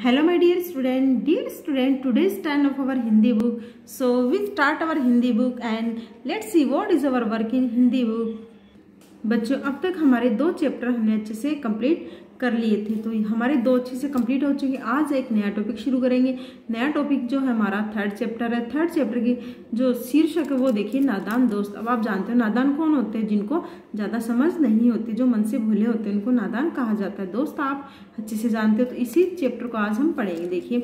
Hello my dear student, today's turn of our Hindi book. So we start our Hindi book and let's see what is our work in Hindi book. बच्चों अब तक हमारे 2 chapter हमने अच्छे से complete कर लिए थे, तो हमारे 2 अच्छे से कंप्लीट हो चुके। आज एक नया टॉपिक शुरू करेंगे। नया टॉपिक जो है हमारा 3rd चैप्टर है। 3rd चैप्टर की जो शीर्षक है वो देखिए नादान दोस्त। अब आप जानते हो नादान कौन होते हैं? जिनको ज़्यादा समझ नहीं होती, जो मन से भूले होते हैं, उनको नादान कहा जाता है। दोस्त आप अच्छे से जानते हो, तो इसी चैप्टर को आज हम पढ़ेंगे। देखिए,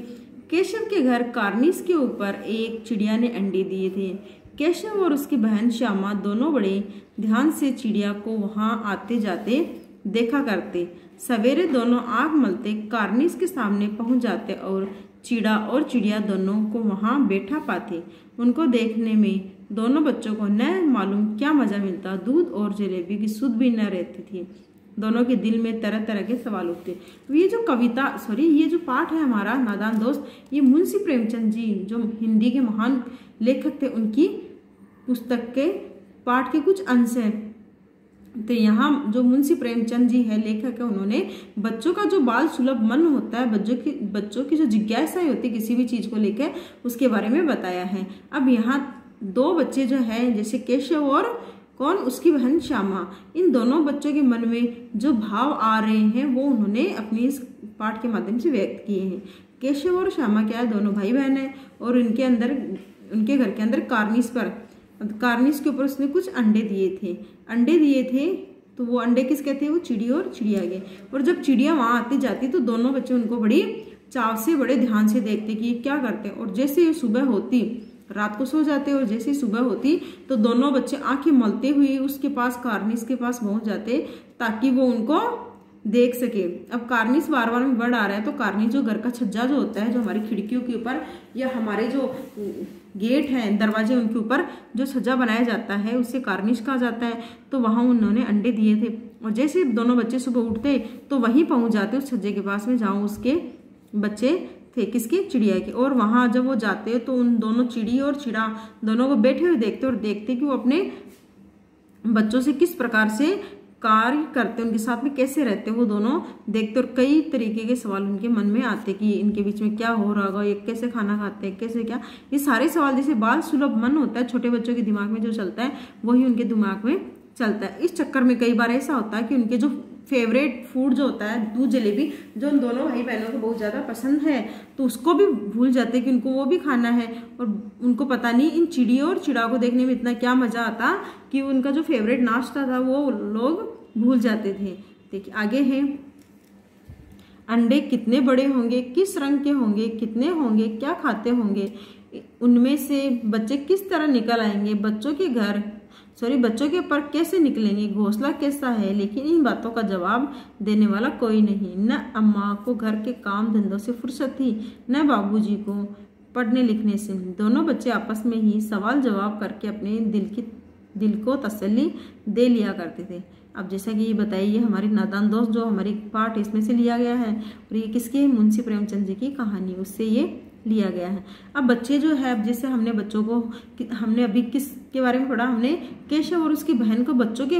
केशव के घर कार्निस के ऊपर एक चिड़िया ने अंडे दिए थे। केशव और उसकी बहन श्यामा दोनों बड़े ध्यान से चिड़िया को वहां आते जाते देखा करते। सवेरे दोनों आग मलते कार्निस के सामने पहुंच जाते और चिड़िया दोनों को वहां बैठा पाते। उनको देखने में दोनों बच्चों को न मालूम क्या मजा मिलता। दूध और जलेबी की सुध भी न रहती थी। दोनों के दिल में तरह तरह के सवाल उठते। ये जो पाठ है हमारा नादान दोस्त, ये मुंशी प्रेमचंद जी जो हिंदी के महान लेखक थे, उनकी पुस्तक के पाठ के कुछ अंश हैं। तो यहाँ जो मुंशी प्रेमचंद जी है लेखक है, उन्होंने बच्चों का जो बाल सुलभ मन होता है, बच्चों की जो जिज्ञासाएं होती है किसी भी चीज को लेकर, उसके बारे में बताया है। अब यहाँ 2 बच्चे जो है, जैसे केशव और उसकी बहन श्यामा, इन दोनों बच्चों के मन में जो भाव आ रहे हैं वो उन्होंने अपनी इस पाठ के माध्यम से व्यक्त किए हैं। केशव और श्यामा क्या है, दोनों भाई बहन है और उनके घर के अंदर कार्निस के ऊपर उसने कुछ अंडे दिए थे। तो वो अंडे किसके थे? वो चिड़ी और चिड़िया के। और जब चिड़िया वहां आती जाती तो दोनों बच्चे उनको बड़ी चाव से, बड़े ध्यान से देखते कि क्या करते हैं। और जैसे सुबह होती, रात को सो जाते और जैसे सुबह होती तो दोनों बच्चे आंखें मलते हुए उसके पास, कार्निस के पास पहुंच जाते ताकि वो उनको देख सके। अब कार्निस बार बार में बढ़ आ रहा है, तो कार्निस जो घर का छज्जा जो होता है, जो हमारी खिड़कियों के ऊपर या हमारे जो गेट हैं, दरवाजे, उनके ऊपर जो छज्जा बनाया जाता है उसे कार्निस कहा जाता है। तो वहां उन्होंने अंडे दिए थे और जैसे दोनों बच्चे सुबह उठते तो वहीं पहुंच जाते उस छज्जे के पास में जहाँ उसके बच्चे थे, किसके? चिड़िया के। और वहां जब वो जाते तो उन दोनों चिड़ी और चिड़ा दोनों को बैठे हुए देखते और देखते कि वो अपने बच्चों से किस प्रकार से कार्य करते, उनके साथ में कैसे रहते, वो दोनों देखते। और कई तरीके के सवाल उनके मन में आते कि इनके बीच में क्या हो रहा होगा, ये कैसे खाना खाते हैं, कैसे क्या, ये सारे सवाल जैसे बाल सुलभ मन होता है छोटे बच्चों के दिमाग में जो चलता है, वही उनके दिमाग में चलता है। इस चक्कर में कई बार ऐसा होता है कि उनके जो फेवरेट फूड जो होता है, दूध जलेबी, जो उन दोनों भाई बहनों को बहुत ज्यादा पसंद है, तो उसको भी भूल जाते कि उनको वो भी खाना है। और उनको पता नहीं इन चिड़ियों और चिड़ा को देखने में इतना क्या मजा आता कि उनका जो फेवरेट नाश्ता था वो लोग भूल जाते थे। देखिए आगे है, अंडे कितने बड़े होंगे, किस रंग के होंगे, कितने होंगे, क्या खाते होंगे, उनमें से बच्चे किस तरह निकल आएंगे, बच्चों के पर कैसे निकलेंगे, घोंसला कैसा है। लेकिन इन बातों का जवाब देने वाला कोई नहीं। न अम्मा को घर के काम धंधों से फुर्सत थी, न बाबूजी को पढ़ने लिखने से। दोनों बच्चे आपस में ही सवाल जवाब करके अपने दिल को तसल्ली दे लिया करते थे। अब जैसा कि ये बताइए, हमारी नादान दोस्त जो हमारी पाठ इसमें से लिया गया है, और ये किसकी? मुंशी प्रेमचंद जी की कहानी, उससे ये लिया गया है। अब बच्चे जो है, अब जैसे हमने अभी किसके बारे में पढ़ा? हमने केशव और उसकी बहन को, बच्चों के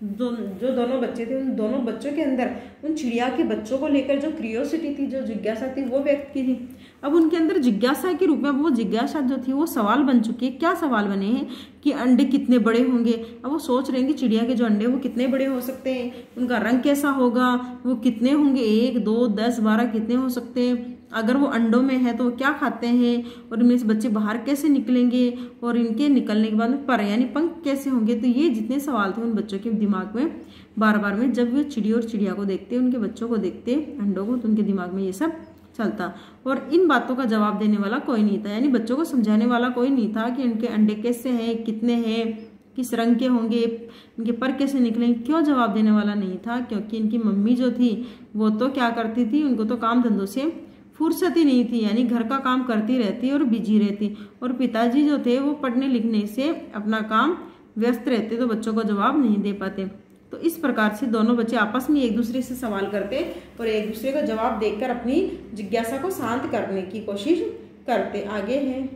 जो दोनों बच्चे थे, उन दोनों बच्चों के अंदर उन चिड़िया के बच्चों को लेकर जो क्यूरियोसिटी थी, जो जिज्ञासा थी, वो व्यक्त की थी। अब उनके अंदर जिज्ञासा के रूप में वो जिज्ञासा जो थी वो सवाल बन चुकी है। क्या सवाल बने हैं कि अंडे कितने बड़े होंगे। अब वो सोच रहे हैं कि चिड़िया के जो अंडे वो कितने बड़े हो सकते हैं, उनका रंग कैसा होगा, वो कितने होंगे, 1, 2, 10, 12 कितने हो सकते हैं, अगर वो अंडों में है तो वो क्या खाते हैं, और इनमें से बच्चे बाहर कैसे निकलेंगे, और इनके निकलने के बाद में पर यानी पंख कैसे होंगे। तो ये जितने सवाल थे उन बच्चों के दिमाग में बार बार में, जब वो चिड़ी और चिड़िया को देखते, उनके बच्चों को देखते, अंडों को, तो उनके दिमाग में ये सब चलता। और इन बातों का जवाब देने वाला कोई नहीं था, यानी बच्चों को समझाने वाला कोई नहीं था कि इनके अंडे कैसे हैं, कितने हैं, किस रंग के होंगे, इनके पर कैसे निकलेंगे। क्यों जवाब देने वाला नहीं था? क्योंकि इनकी मम्मी जो थी वो तो क्या करती थी, उनको तो काम धंधों से फुर्सत ही नहीं थी, यानी घर का काम करती रहती और बिजी रहती। और पिताजी जो थे वो पढ़ने लिखने से अपना काम व्यस्त रहते, तो बच्चों को जवाब नहीं दे पाते। तो इस प्रकार से दोनों बच्चे आपस में एक दूसरे से सवाल करते और एक दूसरे को जवाब देकर अपनी जिज्ञासा को शांत करने की कोशिश करते। आगे है,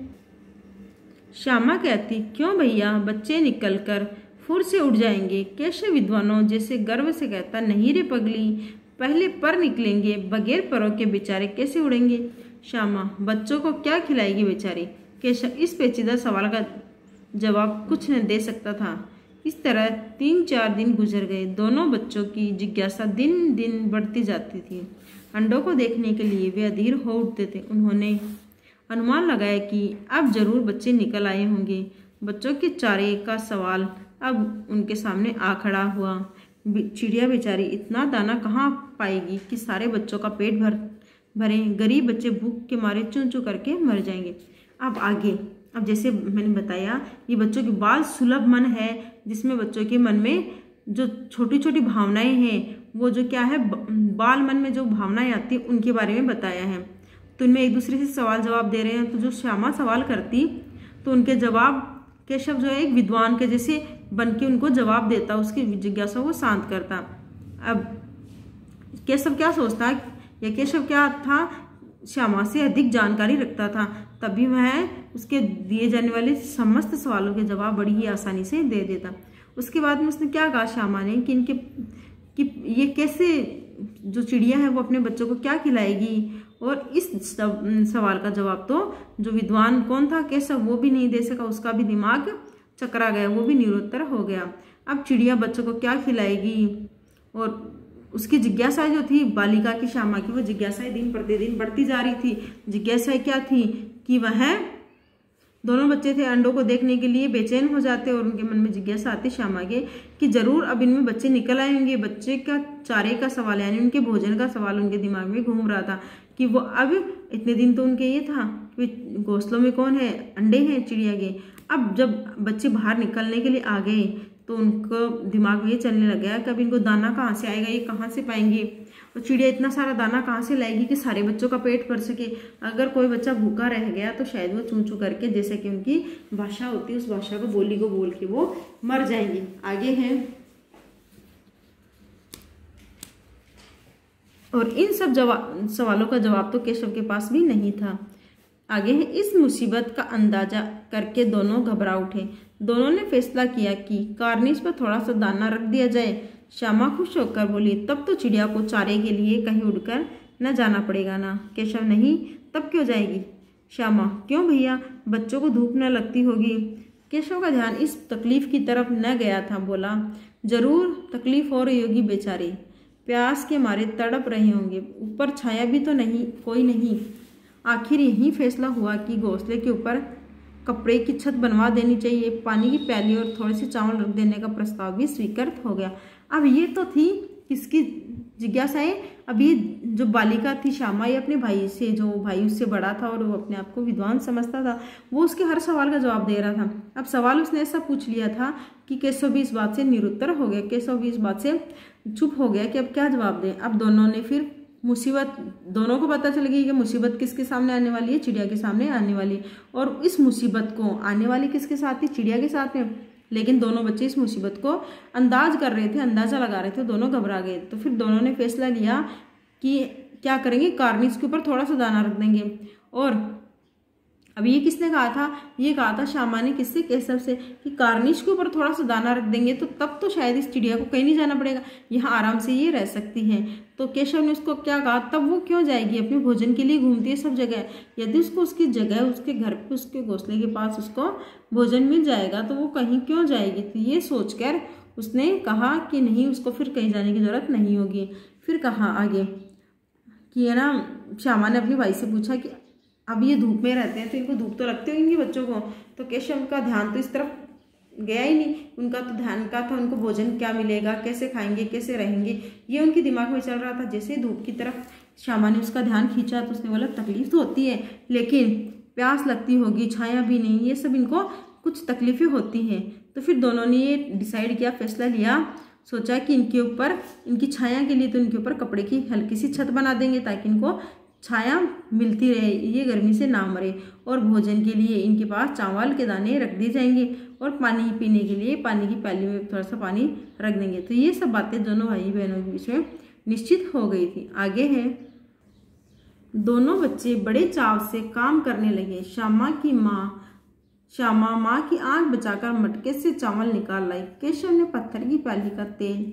श्यामा कहती, क्यों भैया, बच्चे निकलकर फुर से उड़ जाएंगे। केशव विद्वानों जैसे गर्व से कहता, नहीं रे पगली, पहले पर निकलेंगे, बगैर परों के बेचारे कैसे उड़ेंगे। श्यामा, बच्चों को क्या खिलाएगी बेचारी। केशव इस पेचीदा सवाल का जवाब कुछ न दे सकता था। इस तरह 3-4 दिन गुजर गए। दोनों बच्चों की जिज्ञासा दिन दिन बढ़ती जाती थी। अंडों को देखने के लिए वे अधीर हो उठते थे। उन्होंने अनुमान लगाया कि अब जरूर बच्चे निकल आए होंगे। बच्चों के चारे का सवाल अब उनके सामने आ खड़ा हुआ। चिड़िया बेचारी इतना दाना कहाँ पाएगी कि सारे बच्चों का पेट भरे। गरीब बच्चे भूख के मारे चूं चूं करके मर जाएंगे। अब आगे, अब जैसे मैंने बताया, ये बच्चों की बाल सुलभ मन है, जिसमें बच्चों के मन में जो छोटी छोटी भावनाएं हैं, वो जो क्या है, बाल मन में जो भावनाएं आती हैं उनके बारे में बताया है। तो इनमें एक दूसरे से सवाल जवाब दे रहे हैं। तो जो श्यामा सवाल करती तो उनके जवाब केशव जो है एक विद्वान के जैसे बन के उनको जवाब देता, उसकी जिज्ञासा वो शांत करता। अब केशव क्या सोचता है, या केशव क्या था, श्यामा से अधिक जानकारी रखता था, तभी वह उसके दिए जाने वाले समस्त सवालों के जवाब बड़ी ही आसानी से दे देता। उसके बाद में उसने क्या कहा श्यामा ने कि ये कैसे जो चिड़िया है वो अपने बच्चों को क्या खिलाएगी। और इस सवाल का जवाब तो जो विद्वान कौन था केशव, वो भी नहीं दे सका। उसका भी दिमाग चकरा गया, वो भी निरुत्तर हो गया। अब चिड़िया बच्चों को क्या खिलाएगी, और उसकी जिज्ञासा जो थी बालिका की, श्यामा की, वो जिज्ञासाएं दिन प्रतिदिन बढ़ती जा रही थी। जिज्ञासाएं क्या थी कि वह दोनों बच्चे थे, अंडों को देखने के लिए बेचैन हो जाते और उनके मन में जिज्ञासा आती श्यामा के कि जरूर अब इनमें बच्चे निकल आएंगे। बच्चे का चारे का सवाल, यानी उनके भोजन का सवाल उनके दिमाग में घूम रहा था कि वो अब इतने दिन तो उनके ये था कि घोंसलों में कौन है, अंडे हैं चिड़िया के। अब जब बच्चे बाहर निकलने के लिए आ गए तो उनको दिमाग में ये चलने लग गया कि अब इनको दाना कहाँ से आएगा, ये कहाँ से पाएंगे, और चिड़िया इतना सारा दाना कहाँ से लाएगी कि सारे बच्चों का पेट भर सके। अगर कोई बच्चा भूखा रह गया तो शायद वो चूं चूं करके, जैसे कि उनकी भाषा होती है, उस भाषा को बोली को बोल के वो मर जाएंगे। आगे है, और इन सब सवालों का जवाब तो केशव के पास भी नहीं था। आगे है, इस मुसीबत का अंदाजा करके दोनों घबरा उठे। दोनों ने फैसला किया कि कार्निश पर थोड़ा सा दाना रख दिया जाए। श्यामा खुश होकर बोली, तब तो चिड़िया को चारे के लिए कहीं उड़कर न जाना पड़ेगा ना। केशव, नहीं, तब क्यों जाएगी। श्यामा, क्यों भैया, बच्चों को धूप न लगती होगी। केशव का ध्यान इस तकलीफ की तरफ न गया था। बोला, जरूर तकलीफ हो रही होगी बेचारे, प्यास के मारे तड़प रहे होंगे, ऊपर छाया भी तो नहीं, कोई नहीं। आखिर यही फैसला हुआ कि घोंसले के ऊपर कपड़े की छत बनवा देनी चाहिए। पानी की प्याली और थोड़े से चावल रख देने का प्रस्ताव भी स्वीकृत हो गया। अब ये तो थी किसकी जिज्ञासाएं। अब ये जो बालिका थी श्यामा, ये अपने भाई से, जो भाई उससे बड़ा था और वो अपने आप को विद्वान समझता था, वो उसके हर सवाल का जवाब दे रहा था। अब सवाल उसने ऐसा पूछ लिया था कि केशव भी इस बात से निरुत्तर हो गया। केशव भी इस बात से चुप हो गया कि अब क्या जवाब दें। अब दोनों ने फिर मुसीबत, दोनों को पता चल गई कि मुसीबत किसके सामने आने वाली है, चिड़िया के सामने आने वाली है। और इस मुसीबत को आने वाली किसके साथ थी, चिड़िया के साथ में। लेकिन दोनों बच्चे इस मुसीबत को अंदाज कर रहे थे, अंदाजा लगा रहे थे, दोनों घबरा गए। तो फिर दोनों ने फैसला लिया कि क्या करेंगे, कार्निश के ऊपर थोड़ा सा दाना रख देंगे। और अब ये किसने कहा था, ये कहा था श्यामा ने। किससे, केशव से, कि कार्निश के ऊपर थोड़ा सा दाना रख देंगे तो तब तो शायद इस चिड़िया को कहीं नहीं जाना पड़ेगा, यहाँ आराम से ये रह सकती है। तो केशव ने उसको क्या कहा, तब वो क्यों जाएगी, अपने भोजन के लिए घूमती है सब जगह, यदि उसको उसकी जगह, उसके घर पे, उसके घोंसले के पास उसको भोजन मिल जाएगा तो वो कहीं क्यों जाएगी। तो ये सोचकर उसने कहा कि नहीं, उसको फिर कहीं जाने की जरूरत नहीं होगी। फिर कहा आगे कि है ना, श्यामा ने अपने भाई से पूछा कि अब ये धूप में रहते हैं तो इनको धूप तो लगते होंगे बच्चों को। तो केशव का ध्यान तो इस तरफ गया ही नहीं, उनका तो ध्यान का था उनको भोजन क्या मिलेगा, कैसे खाएंगे, कैसे रहेंगे, ये उनके दिमाग में चल रहा था। जैसे धूप की तरफ श्यामा ने उसका ध्यान खींचा तो उसने बोला, तकलीफ तो होती है लेकिन प्यास लगती होगी, छाया भी नहीं, ये सब इनको कुछ तकलीफें होती हैं। तो फिर दोनों ने ये डिसाइड किया, फैसला लिया, सोचा कि इनके ऊपर, इनकी छाया के लिए तो इनके ऊपर कपड़े की हल्की सी छत बना देंगे ताकि इनको छाया मिलती रहे, ये गर्मी से ना मरे। और भोजन के लिए इनके पास चावल के दाने रख दिए जाएंगे और पानी पीने के लिए पानी की प्याली में थोड़ा सा पानी रख देंगे। तो ये सब बातें दोनों भाई बहनों के बीच में निश्चित हो गई थी। आगे है, दोनों बच्चे बड़े चाव से काम करने लगे। श्यामा माँ की आंख बचाकर मटके से चावल निकाल लाई। केशव ने पत्थर की प्याली का तेल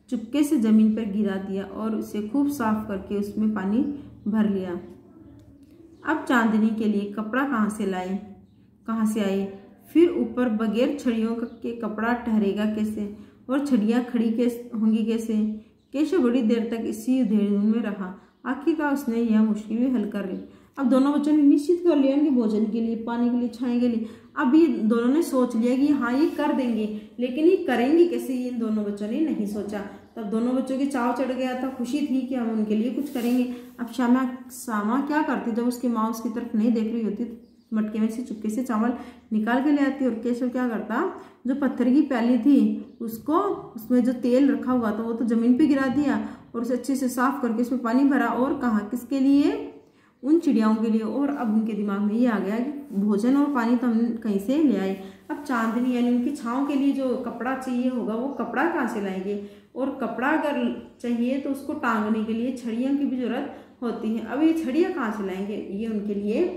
चुपके से ज़मीन पर गिरा दिया और उसे खूब साफ करके उसमें पानी भर लिया। अब चांदनी के लिए कपड़ा कहाँ से आए? फिर ऊपर बगैर छड़ियों के कपड़ा ठहरेगा कैसे और छड़ियाँ खड़ी होंगी कैसे? केशव बड़ी देर तक इसी उधेड़ में रहा। आखिरकार उसने यह मुश्किल भी हल कर ली। अब दोनों बच्चों ने निश्चित कर लिया कि भोजन के लिए, पानी के लिए, छाया के लिए अब ये दोनों ने सोच लिया कि हाँ ये कर देंगे, लेकिन ये करेंगे कैसे ये इन दोनों बच्चों ने नहीं सोचा। तब दोनों बच्चों के चाव चढ़ गया था, खुशी थी कि हम उनके लिए कुछ करेंगे। अब श्यामा क्या करती? जब उसकी माँ उसकी तरफ नहीं देख रही होती मटके में से चुपके से चावल निकाल के ले आती और केशव क्या करता, जो पत्थर की प्याली थी उसको, उसमें जो तेल रखा हुआ था वो तो जमीन पे गिरा दिया और उसे अच्छे से साफ करके उसमें पानी भरा और कहा किसके लिए? उन चिड़ियाओं के लिए। और अब उनके दिमाग में ये आ गया कि भोजन और पानी तो हम कहीं से ले आए, अब चांदनी यानी उनकी छाँव के लिए जो कपड़ा चाहिए होगा वो कपड़ा कहाँ से लाएंगे, और कपड़ा अगर चाहिए तो उसको टांगने के लिए छड़ियों की भी जरूरत होती है। अब ये छड़ियाँ कहाँ से लाएंगे? ये उनके लिए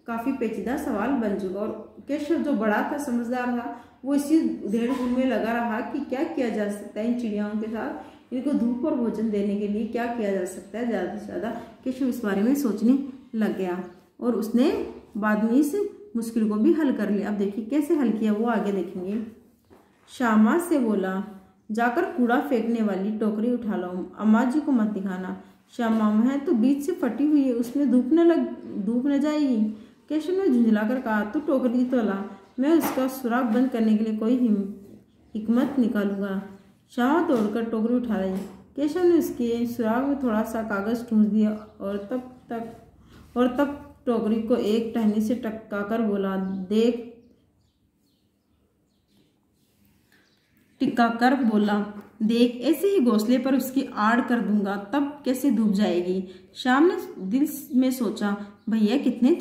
काफ़ी पेचीदा सवाल बन चुका। और केशव जो बड़ा था, समझदार था, वो इसी उधेड़-बुन में लगा रहा कि क्या किया जा सकता है इन चिड़ियाओं के साथ, इनको धूप और भोजन देने के लिए क्या किया जा सकता है ज़्यादा से ज़्यादा। केशव इस बारे में सोचने लग गया और उसने बाद में इस मुश्किल को भी हल कर लिया। अब देखिए कैसे हल किया वो आगे देखेंगे। श्यामा से बोला, जाकर कूड़ा फेंकने वाली टोकरी उठा लो, अम्मा जी को मत दिखाना। श्यामा, वह तो बीच से फटी हुई है, उसमें धूप न जाएगी। केशव ने झुंझला कर कहा, तो टोकरी तो ला, मैं उसका सुराख बंद करने के लिए कोई हिकमत निकालूंगा। श्यामा तोड़कर टोकरी उठा लाई। केशव ने उसके सुराख में थोड़ा सा कागज ठूंस दिया और तब टोकरी को एक टहनी से टपकाकर बोला, देख ऐसे ही घोंसले पर उसकी आड़ कर दूंगा, तब कैसे धूप जाएगी। श्यामा ने दिल में सोचा भैया कितने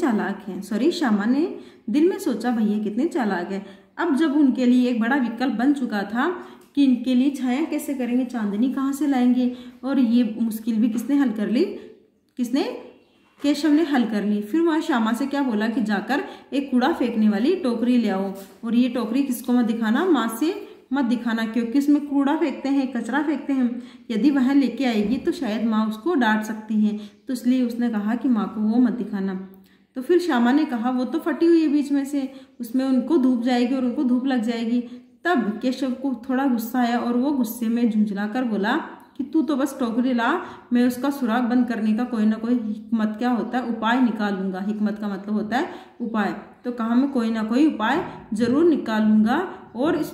चालाक हैं। अब जब उनके लिए एक बड़ा विकल्प बन चुका था कि इनके लिए छाया कैसे करेंगे, चांदनी कहाँ से लाएंगे, और ये मुश्किल भी किसने हल कर ली? केशव ने हल कर ली। फिर वहाँ श्यामा से क्या बोला कि जाकर एक कूड़ा फेंकने वाली टोकरी ले आओ, और ये टोकरी किसको मत दिखाना? माँ से मत दिखाना, क्योंकि उसमें कूड़ा फेंकते हैं, कचरा फेंकते हैं। यदि वह लेके आएगी तो शायद माँ उसको डांट सकती है, तो इसलिए उसने कहा कि माँ को वो मत दिखाना। तो फिर श्यामा ने कहा वो तो फटी हुई है बीच में से, उसमें उनको धूप जाएगी और उनको धूप लग जाएगी। तब केशव को थोड़ा गुस्सा आया और वो गुस्से में झुंझला कर बोला कि तू तो बस टोकरी ला, मैं उसका सुराख बंद करने का कोई ना कोई हिकमत क्या होता है उपाय निकालूंगा। हिकमत का मतलब होता है उपाय, तो कहा मैं कोई ना कोई उपाय जरूर निकालूंगा और इस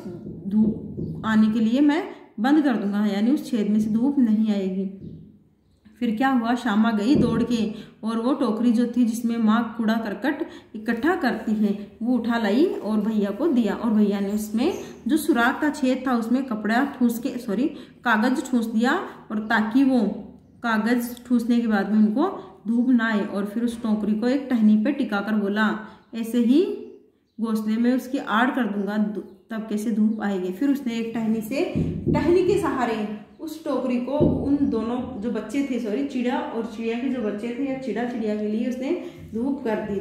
धूप आने के लिए मैं बंद कर दूंगा, यानी उस छेद में से धूप नहीं आएगी। फिर क्या हुआ, श्यामा गई दौड़ के और वो टोकरी जो थी जिसमें माँ कूड़ा करकट इकट्ठा करती है वो उठा लाई और भैया को दिया, और भैया ने उसमें जो सुराख का छेद था उसमें कागज ठूस दिया, और ताकि वो कागज ठूसने के बाद में उनको धूप ना आए। और फिर उस टोकरी को एक टहनी पे टिका कर बोला, ऐसे ही घोंसले में उसकी आड़ कर दूंगा, तब कैसे धूप आएगी। फिर उसने एक टहनी के सहारे उस टोकरी को उन दोनों जो बच्चे थे, चिड़िया और चिड़िया के जो बच्चे थे या चिड़िया के लिए उसने धूप कर दी।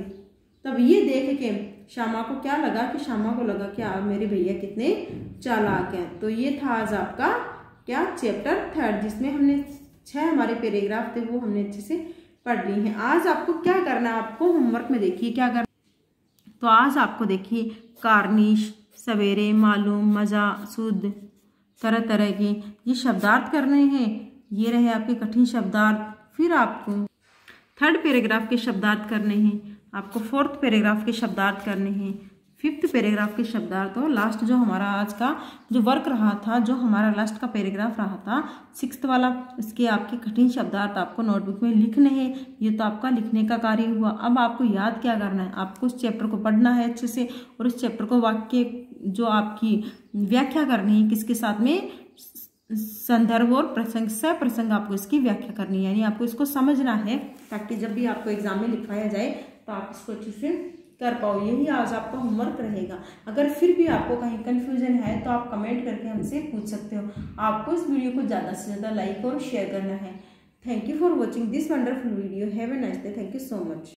तब ये देख के श्यामा को क्या लगा कि श्यामा को लगा कि आप मेरे भैया कितने चालाक हैं। तो ये था आज आपका क्या चैप्टर 3, जिसमें हमने 6 हमारे पैराग्राफ थे वो हमने अच्छे से पढ़ ली हैं। आज आपको क्या करना है, आपको होमवर्क में देखिए क्या करना। तो आज आपको देखिए कार्निश, सवेरे, मालूम, मजा, शुद्ध, तरह तरह के ये शब्दार्थ करने हैं। ये रहे आपके कठिन शब्दार्थ। फिर आपको 3rd पैराग्राफ के शब्दार्थ करने हैं, आपको 4th पैराग्राफ के शब्दार्थ करने हैं, 5th पैराग्राफ के शब्दार्थ, और लास्ट जो हमारा आज का जो वर्क रहा था, जो हमारा लास्ट का पैराग्राफ रहा था 6th वाला, इसके आपके कठिन शब्दार्थ आपको नोटबुक में लिखने हैं। ये तो आपका लिखने का कार्य हुआ। अब आपको याद क्या करना है, आपको इस चैप्टर को पढ़ना है अच्छे से, और इस चैप्टर को वाक्य जो आपकी व्याख्या करनी है किसके साथ में, संदर्भ और प्रसंग, सप्रसंग आपको इसकी व्याख्या करनी है, यानी आपको इसको समझना है ताकि जब भी आपको एग्जाम में लिखवाया जाए तो आप इसको अच्छे से कर पाओ। यही आज आपका होमवर्क रहेगा। अगर फिर भी आपको कहीं कंफ्यूजन है तो आप कमेंट करके हमसे पूछ सकते हो। आपको इस वीडियो को ज़्यादा से ज़्यादा लाइक और शेयर करना है। Thank you for watching this wonderful video. Have a nice day. Thank you so much.